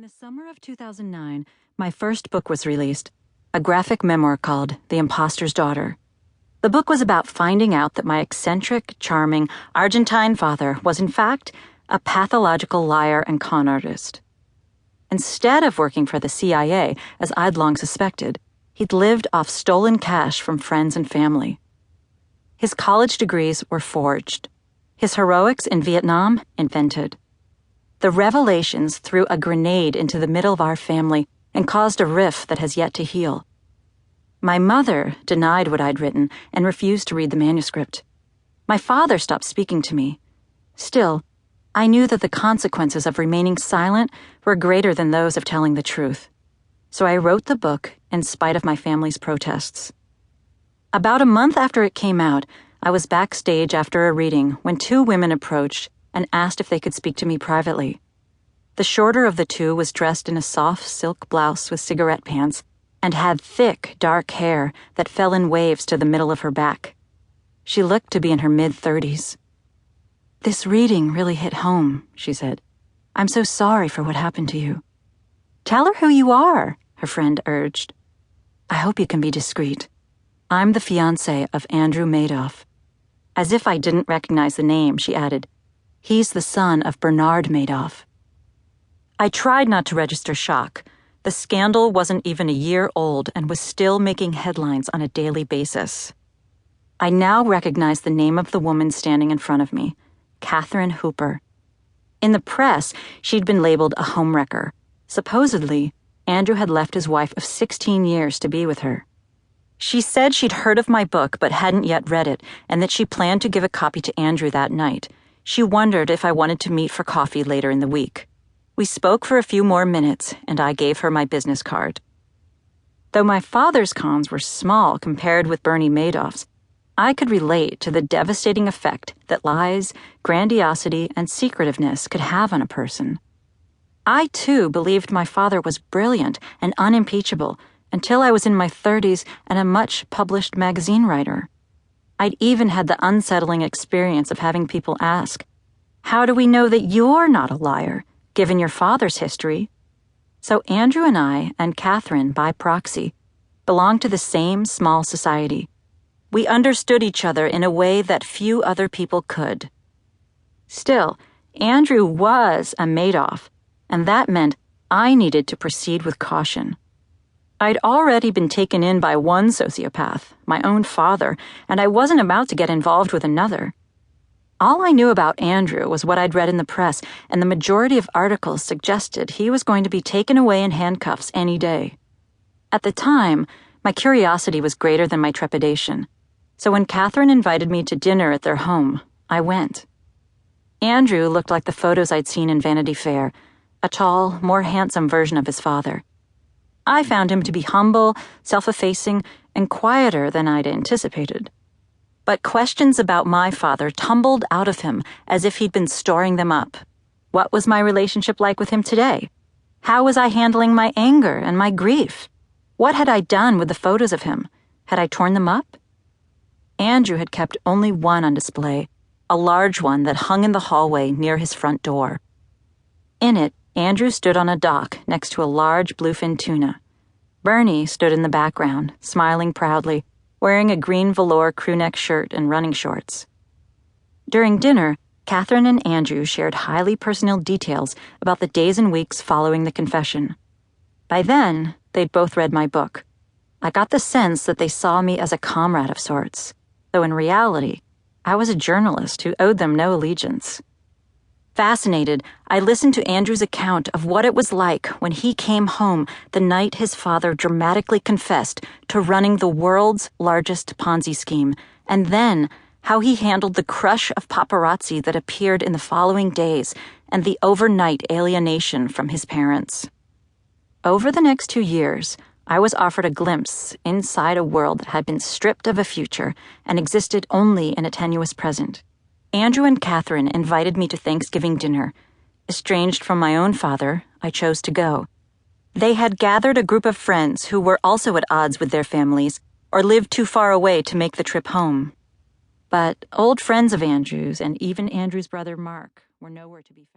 the summer of 2009, my first book was released, a graphic memoir called The Imposter's Daughter. The book was about finding out that my eccentric, charming, Argentine father was in fact a pathological liar and con artist. Instead of working for the CIA, as I'd long suspected, he'd lived off stolen cash from friends and family. His college degrees were forged. His heroics in Vietnam invented. The revelations threw a grenade into the middle of our family and caused a rift that has yet to heal. My mother denied what I'd written and refused to read the manuscript. My father stopped speaking to me. Still, I knew that the consequences of remaining silent were greater than those of telling the truth. So I wrote the book in spite of my family's protests. About a month after it came out, I was backstage after a reading when two women approached and asked if they could speak to me privately. The shorter of the two was dressed in a soft silk blouse with cigarette pants and had thick, dark hair that fell in waves to the middle of her back. She looked to be in her mid-30s. "This reading really hit home," she said. "I'm so sorry for what happened to you." "Tell her who you are," her friend urged. "I hope you can be discreet. I'm the fiancé of Andrew Madoff." As if I didn't recognize the name, she added, "He's the son of Bernard Madoff." I tried not to register shock. The scandal wasn't even a year old and was still making headlines on a daily basis. I now recognized the name of the woman standing in front of me, Catherine Hooper. In the press, she'd been labeled a homewrecker. Supposedly, Andrew had left his wife of 16 years to be with her. She said she'd heard of my book but hadn't yet read it, and that she planned to give a copy to Andrew that night. She wondered if I wanted to meet for coffee later in the week. We spoke for a few more minutes, and I gave her my business card. Though my father's cons were small compared with Bernie Madoff's, I could relate to the devastating effect that lies, grandiosity, and secretiveness could have on a person. I, too, believed my father was brilliant and unimpeachable until I was in my 30s and a much-published magazine writer. I'd even had the unsettling experience of having people ask, "How do we know that you're not a liar, given your father's history?" So Andrew and I, and Catherine by proxy, belonged to the same small society. We understood each other in a way that few other people could. Still, Andrew was a Madoff, and that meant I needed to proceed with caution. I'd already been taken in by one sociopath, my own father, and I wasn't about to get involved with another. All I knew about Andrew was what I'd read in the press, and the majority of articles suggested he was going to be taken away in handcuffs any day. At the time, my curiosity was greater than my trepidation, so when Catherine invited me to dinner at their home, I went. Andrew looked like the photos I'd seen in Vanity Fair, a tall, more handsome version of his father. I found him to be humble, self-effacing, and quieter than I'd anticipated. But questions about my father tumbled out of him as if he'd been storing them up. What was my relationship like with him today? How was I handling my anger and my grief? What had I done with the photos of him? Had I torn them up? Andrew had kept only one on display, a large one that hung in the hallway near his front door. In it, Andrew stood on a dock next to a large bluefin tuna. Bernie stood in the background, smiling proudly, wearing a green velour crewneck shirt and running shorts. During dinner, Catherine and Andrew shared highly personal details about the days and weeks following the confession. By then, they'd both read my book. I got the sense that they saw me as a comrade of sorts, though in reality, I was a journalist who owed them no allegiance. Fascinated, I listened to Andrew's account of what it was like when he came home the night his father dramatically confessed to running the world's largest Ponzi scheme, and then how he handled the crush of paparazzi that appeared in the following days and the overnight alienation from his parents. Over the next 2 years, I was offered a glimpse inside a world that had been stripped of a future and existed only in a tenuous present. Andrew and Catherine invited me to Thanksgiving dinner. Estranged from my own father, I chose to go. They had gathered a group of friends who were also at odds with their families or lived too far away to make the trip home. But old friends of Andrew's and even Andrew's brother Mark were nowhere to be found.